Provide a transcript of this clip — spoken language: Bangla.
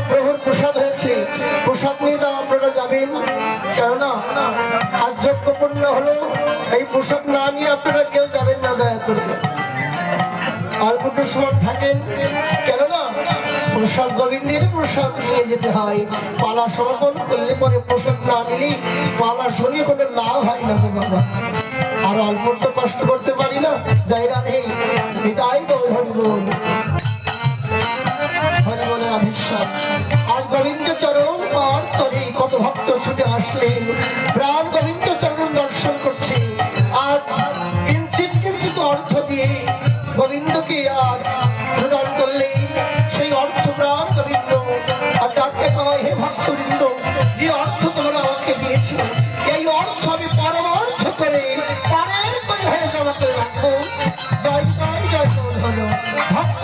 প্রভুর প্রসাদ হয়েছে, প্রসাদ নিয়ে তো আপনারা যাবেন, কেননা আজ যজ্ঞপূর্ণ হলো। এই প্রসাদ না নিয়ে আপনারা কেউ যাবেন না, দয়া করে অল্পটু সময় থাকেন, কেননা প্রসাদ গোবিন্দের প্রসাদ নিয়ে যেতে হয়। পালা সমর্পণ করলে পরে প্রসাদ না নিলে পালা শুনে কোনো লাভ হয় না গো বাবা। আর অল্প তো কষ্ট করতে পারি না, যাই রাধে তাই বল হরি বল, হরি বলে রাধেশ্বর। আর গোবিন্দ চরণ পার তরে কত ভক্ত ছুটে আসলেন, প্রাণ গোবিন্দ চরণ দর্শন করছে। আজ কিঞ্চিত কিঞ্চিত অর্থ দিয়ে গোবিন্দকে আর প্রদান করলে সেই অর্থ প্রাণ গোবিন্দ আর ডাকতে পাওয়াই, হে ভক্তবৃন্দ, যে অর্থ তোমরা আমাকে দিয়েছ, এই অর্থ আমি পরমার্থ করে পারের করে হয়ে জমাতে রাখবো। জয় জয় জয় হলো ভক্ত